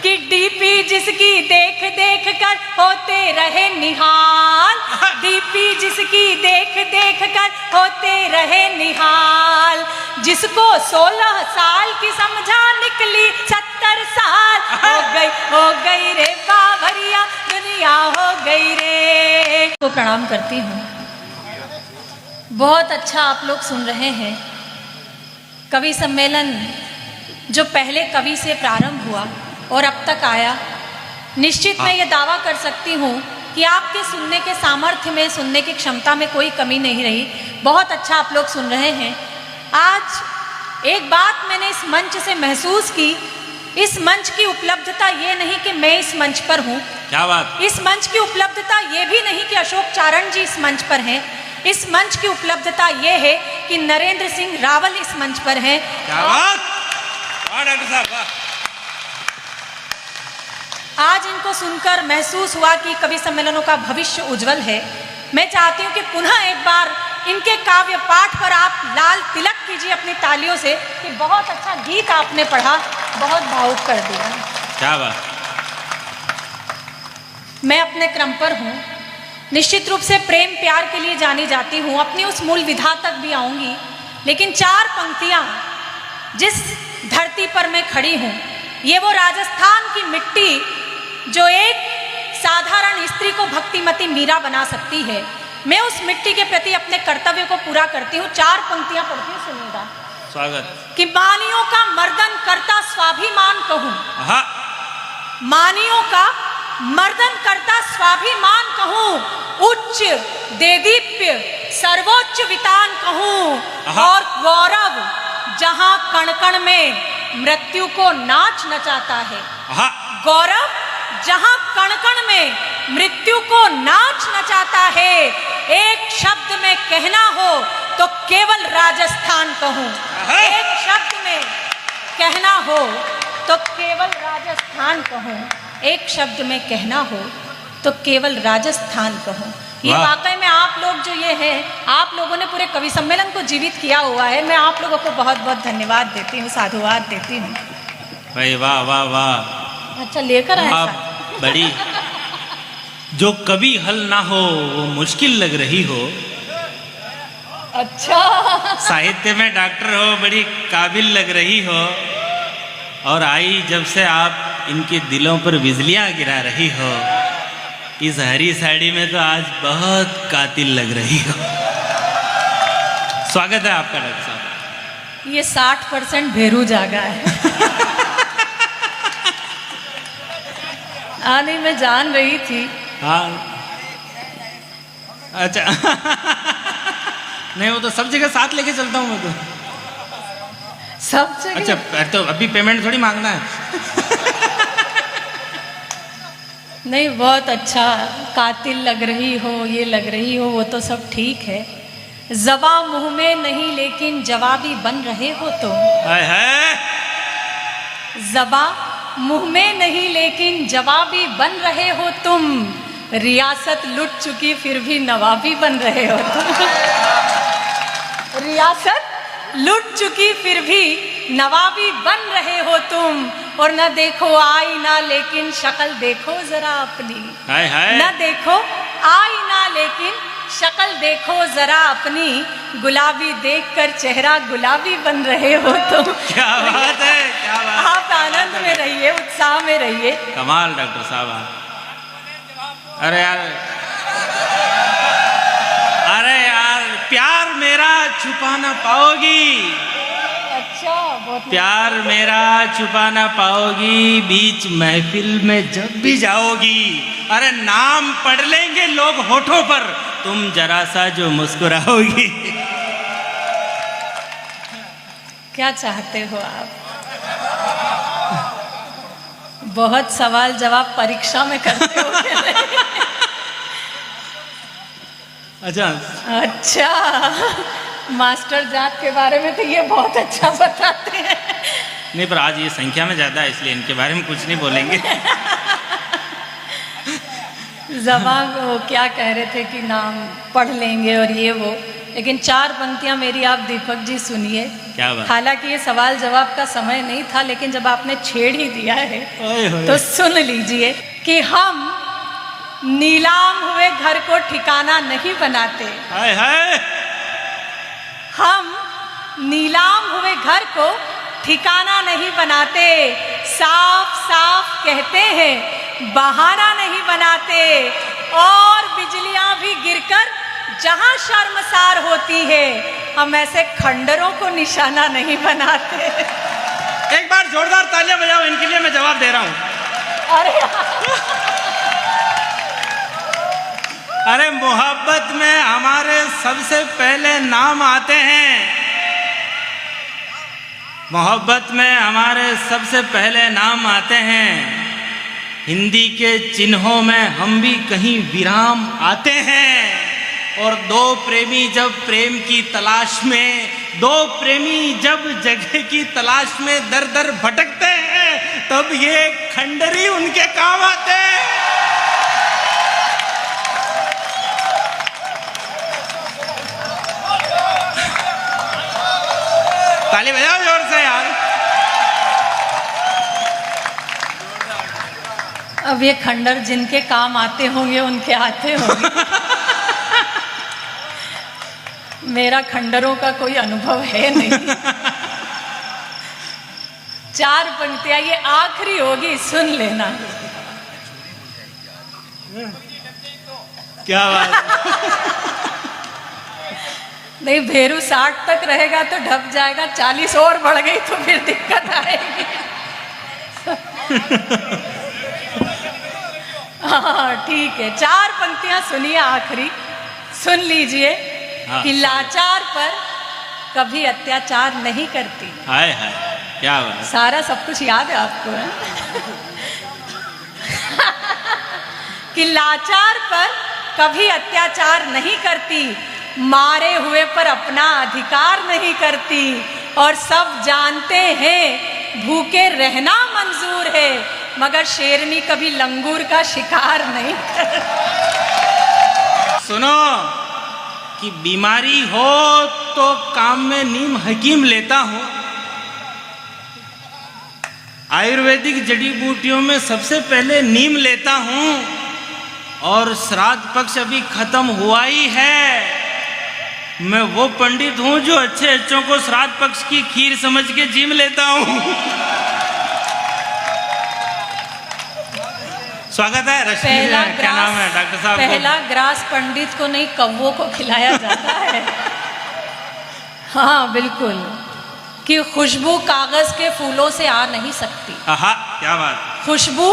कि डीपी जिसकी देख देख कर होते रहे निहाल, डीपी जिसकी देख देख कर होते रहे निहाल, जिसको 16 साल की समझा निकली 70 साल, हो गई रे बावरिया दुनिया हो गई रे। को प्रणाम करती हूँ। बहुत अच्छा आप लोग सुन रहे हैं। कवि सम्मेलन जो पहले कवि से प्रारंभ हुआ और अब तक आया, निश्चित मैं ये दावा कर सकती हूँ कि आपके सुनने के सामर्थ्य में, सुनने की क्षमता में कोई कमी नहीं रही। बहुत अच्छा आप लोग सुन रहे हैं। आज एक बात मैंने इस मंच से महसूस की, इस मंच की उपलब्धता ये नहीं कि मैं इस मंच पर हूँ। क्या बात? इस मंच की उपलब्धता ये भी नहीं कि अशोक चारण जी इस मंच पर हैं। इस मंच की उपलब्धता ये है कि नरेंद्र सिंह रावल इस मंच पर हैं। क्या बात? वाह डॉक्टर साहब वाह। आज इनको सुनकर महसूस हुआ कि कवि सम्मेलनों का भविष्य उज्जवल है। मैं चाहती हूँ कि पुनः एक बार इनके काव्य पाठ पर आप लाल तिलक कीजिए अपनी तालियों से कि बहुत अच्छा गीत आपने पढ़ा, बहुत भावुक कर दिया। क्या बात? मैं अपने क्रम पर हूँ। निश्चित रूप से प्रेम प्यार के लिए जानी जाती हूँ, अपनी उस मूल विधा तक भी आऊँगी, लेकिन 4 पंक्तियाँ जिस धरती पर मैं खड़ी हूँ, ये वो राजस्थान की मिट्टी जो एक साधारण स्त्री को भक्तिमती मीरा बना सकती है। मैं उस मिट्टी के प्रति अपने कर्तव्य को पूरा करती हूँ। 4 पंक्तियाँ पढ़ती हूँ, सुनिएगा। स्वागत। कि मानियों का मर्दन करता स्वाभिमान कहूँ, मानियों का मर्दन करता स्वाभिमान कहूँ, उच्च देदीप्य सर्वोच्च वितान कहूँ, और गौरव जहाँ कण कण में मृत्यु को नाच नचाता है। गौरव जहाँ कण कण में मृत्यु को नाच नचाता है। एक शब्द में कहना हो तो केवल राजस्थान कहूँ, एक शब्द में कहना हो तो केवल राजस्थान कहूँ, एक शब्द में कहना हो तो केवल राजस्थान कहूँ। ये वाकई में आप लोग जो ये है, आप लोगों ने पूरे कवि सम्मेलन को जीवित किया हुआ है। मैं आप लोगों को बहुत बहुत धन्यवाद देती हूँ, साधुवाद देती हूँ। भाई वाह वाह वाह। अच्छा लेकर आए आप बड़ी, जो कभी हल ना हो वो मुश्किल लग रही हो। अच्छा साहित्य में डॉक्टर हो, बड़ी काबिल लग रही हो, और आई जब से आप इनके दिलों पर बिजलियां गिरा रही हो, इस हरी साड़ी में तो आज बहुत कातिल लग रही हो। स्वागत है आपका डॉक्टर साहब। ये 60% भेरू जागा है। नहीं मैं जान रही थी। हाँ अच्छा। नहीं वो तो सब जगह साथ लेके चलता हूँ मैं तो, सब जगह। अच्छा तो अभी पेमेंट थोड़ी मांगना है। नहीं बहुत अच्छा, कातिल लग रही हो, ये लग रही हो, वो तो सब ठीक है। ज़बा मुंह में नहीं लेकिन जवाबी बन रहे हो तुम। है ज़बा मुंह में नहीं लेकिन जवाबी बन रहे हो तुम, रियासत लुट चुकी फिर भी नवाबी बन रहे हो तुम। रियासत लुट चुकी फिर भी नवाबी बन रहे हो तुम, और न देखो आईना लेकिन शक्ल देखो जरा अपनी। न देखो आईना लेकिन शक्ल देखो जरा अपनी, गुलाबी देखकर चेहरा गुलाबी बन रहे हो तुम। क्या बात है, क्या बात। आप आनंद में रहिए, उत्साह में रहिए। कमाल डॉक्टर साहब आप। अरे यार प्यार मेरा छुपा ना पाओगी। अच्छा बहुत प्यार मेरा छुपा ना पाओगी, बीच महफिल में जब भी जाओगी। अरे नाम पढ़ लेंगे लोग होठों पर, तुम जरा सा जो मुस्कुराओगी। क्या चाहते हो आप? बहुत सवाल जवाब परीक्षा में करते हो। अच्छा मास्टर जात के बारे में तो ये बहुत अच्छा बताते हैं। नहीं पर आज ये संख्या में ज़्यादा है, इसलिए इनके बारे में कुछ नहीं बोलेंगे। ज़बान वो क्या कह रहे थे कि नाम पढ़ लेंगे और ये वो, लेकिन 4 पंक्तियां मेरी आप दीपक जी सुनिए। क्या बात। हालांकि ये सवाल जवाब का समय नहीं था, लेकिन जब आपने छेड़ ही दिया है ओए होए। तो सुन लीजिए कि हम नीलाम हुए घर को ठिकाना नहीं बनाते। हाय हाय। हम नीलाम हुए घर को ठिकाना नहीं बनाते, साफ साफ कहते हैं, बहाना नहीं बनाते। और बिजलियां भी गिरकर जहां शर्मसार होती है, हम ऐसे खंडरों को निशाना नहीं बनाते। एक बार जोरदार तालियां बजाओ इनके लिए, मैं जवाब दे रहा हूं। अरे मोहब्बत में हमारे सबसे पहले नाम आते हैं, मोहब्बत में हमारे सबसे पहले नाम आते हैं। हिंदी के चिन्हों में हम भी कहीं विराम आते हैं। और दो प्रेमी जब प्रेम की तलाश में, दो प्रेमी जब जगह की तलाश में दर दर भटकते हैं, तब ये खंडरी उनके काम आते हैं। ताली बजाओ जोर से यार। अब ये खंडर जिनके काम आते होंगे उनके आते होंगे। मेरा खंडरों का कोई अनुभव है नहीं। 4 पंक्तियां, ये आखिरी होगी, सुन लेना। क्या बात। नहीं, भेरू 60 तक रहेगा तो ढप जाएगा, 40 और बढ़ गई तो फिर दिक्कत आएगी। हाँ ठीक है, 4 पंक्तियां सुनिए, आखिरी सुन लीजिए। हाँ, कि लाचार पर कभी अत्याचार नहीं करती। हाय हाय, क्या बात। सारा सब कुछ याद है आपको है? कि लाचार पर कभी अत्याचार नहीं करती, मारे हुए पर अपना अधिकार नहीं करती, और सब जानते हैं भूखे रहना मंजूर है, मगर शेरनी कभी लंगूर का शिकार नहीं करती। सुनो कि बीमारी हो तो काम में नीम हकीम लेता हूं। आयुर्वेदिक जड़ी बूटियों में सबसे पहले नीम लेता हूं, और श्राद्ध पक्ष अभी खत्म हुआ ही है। मैं वो पंडित हूं जो अच्छे अच्छों को श्राद्ध पक्ष की खीर समझ के जिम लेता हूं। स्वागत है रश्मि। क्या नाम है डॉक्टर साहब? पहला ग्रास पंडित को नहीं, कौवों को खिलाया जाता है। हाँ बिल्कुल, कि खुशबू कागज के फूलों से आ नहीं सकती। आहा, क्या बात। खुशबू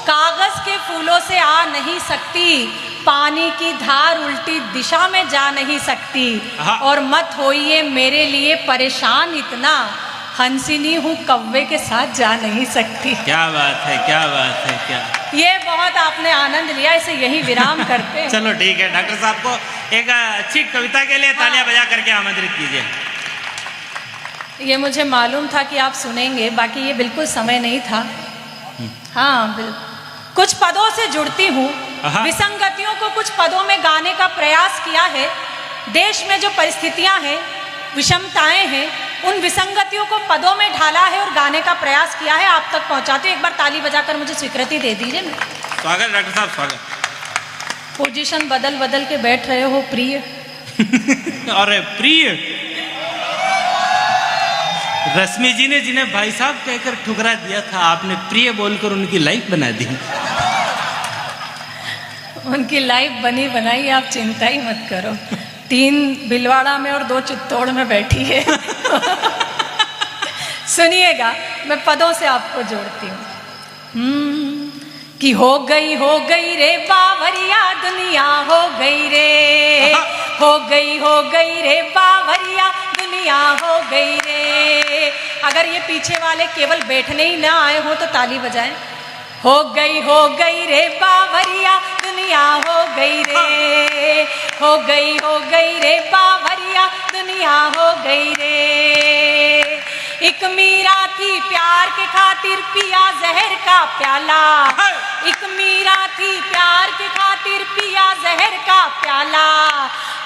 कागज के फूलों से आ नहीं सकती, पानी की धार उल्टी दिशा में जा नहीं सकती, और मत होइए मेरे लिए परेशान इतना, हंसिनी हूँ कौवे के साथ जा नहीं सकती। क्या बात है, क्या बात है, क्या। ये बहुत आपने आनंद लिया, इसे यही विराम करते हैं। चलो ठीक है, डॉक्टर साहब को एक अच्छी कविता के लिए तालियां बजा करके आमंत्रित कीजिए। ये मुझे मालूम था कि आप सुनेंगे, बाकी ये बिल्कुल समय नहीं था। हाँ, कुछ पदों से जुड़ती हूँ, विसंगतियों को कुछ पदों में गाने का प्रयास किया है। देश में जो परिस्थितियां हैं, विषमताएं हैं, उन विसंगतियों को पदों में ढाला है और गाने का प्रयास किया है, आप तक पहुंचाते। एक बार ताली बजाकर मुझे स्वीकृति दे दीजिए। स्वागत डॉक्टर साहब, स्वागत। पोजीशन बदल बदल के बैठ रहे हो प्रिय। अरे प्रिय, रश्मि जी ने जिन्हें भाई साहब कहकर ठुकरा दिया था, आपने प्रिय बोलकर उनकी लाइफ बना दी। उनकी लाइफ बनी बनाई, आप चिंता ही मत करो। 3 भिलवाड़ा में और 2 चित्तौड़ में बैठी है। सुनिएगा, मैं पदों से आपको जोड़ती हूँ। कि हो गई रे बावरिया दुनिया, हो गई रे, हो गई रे बावरिया दुनिया, हो गई रे। अगर ये पीछे वाले केवल बैठने ही ना आए हो तो ताली बजाएं। हो गई रे बावरिया दुनिया, हो गई रे, हो गई रे बावरिया दुनिया, हो गई रे। एक मीरा थी प्यार के खातिर पिया जहर का प्याला, एक मीरा थी प्यार के खातिर पिया जहर का प्याला।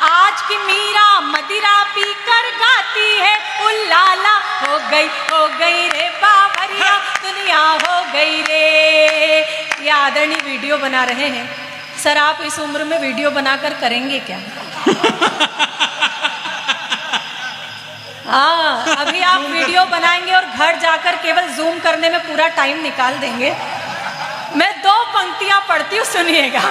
आज की मीरा मदिरा पीकर गाती है उल्लाला। हो गई रे बावरिया दुनिया हो गई रे। ये आदरणीय वीडियो बना रहे हैं। सर आप इस उम्र में वीडियो बनाकर करेंगे क्या? हाँ, अभी आप वीडियो बनाएंगे और घर जाकर केवल जूम करने में पूरा टाइम निकाल देंगे। मैं 2 पंक्तियां पढ़ती हूँ, सुनिएगा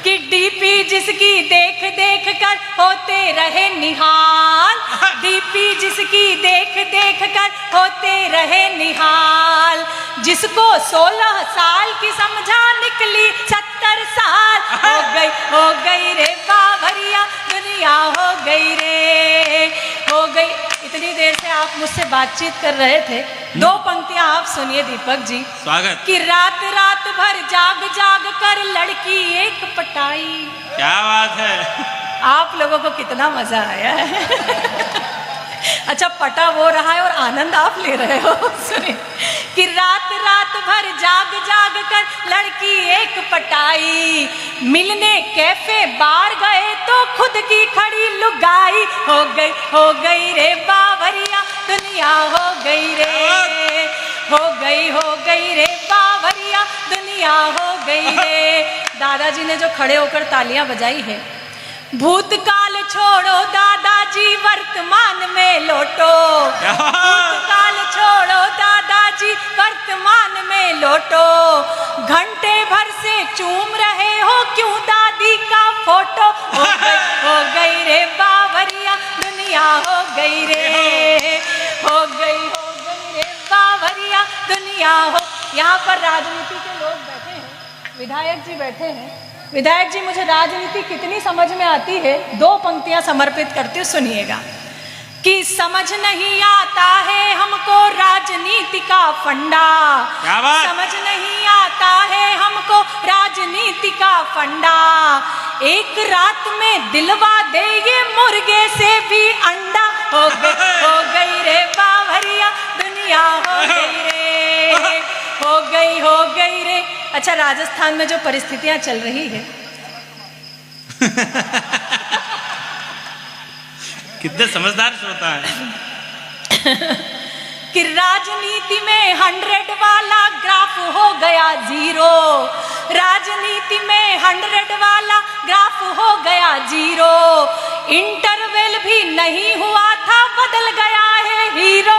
कि डीपी जिसकी देख देख कर होते रहे निहाल। डीपी जिसकी देख देख कर होते रहे निहाल। जिसको 16 साल की समझा निकली 70 साल। हो गई रे बावरिया दुनिया हो गई रे। हो गई। इतनी देर से आप मुझसे बातचीत कर रहे थे, 2 पंक्तियां आप सुनिए दीपक जी। स्वागत। कि रात रात भर जाग जाग कर लड़की एक पटाई। क्या बात है। आप लोगों को कितना मजा आया है। अच्छा, पटा वो रहा है और आनंद आप ले रहे हो। सुनिए कि रात रात भर जाग जाग कर लड़की एक पटाई। मिलने कैफे बार गए तो खुद की खड़ी लुगाई। हो गई रे बावरिया दुनिया हो गई रे। हो गई रे बावरिया दुनिया हो गई रे। दादाजी ने जो खड़े होकर तालियां बजाई है। भूतकाल छोड़ो दादाजी वर्तमान में लौटो। भूतकाल छोड़ो दादाजी वर्तमान में लौटो। घंटे भर से चूम रहे हो क्यों दादी का फोटो। हो गई रे बावरिया दुनिया हो गई रे। हो गई रे बावरिया दुनिया हो। यहाँ पर राजनीति के लोग बैठे हैं, विधायक जी बैठे हैं। विधायक जी, मुझे राजनीति कितनी समझ में आती है, 2 पंक्तियां समर्पित करती हूँ, सुनिएगा कि समझ नहीं आता है हमको राजनीति का फंडा। समझ नहीं आता है हमको राजनीति का फंडा। एक रात में दिलवा दे ये मुर्गे से भी अंडा। हो गई रे बावरिया दुनिया हो गई रे। हो गई रे। अच्छा, राजस्थान में जो परिस्थितियां चल रही है कितने समझदार श्रोता है। कि राजनीति में 100 वाला ग्राफ हो गया 0। राजनीति में 100 वाला ग्राफ हो गया 0। इंटरवल भी नहीं हुआ था बदल गया है हीरो।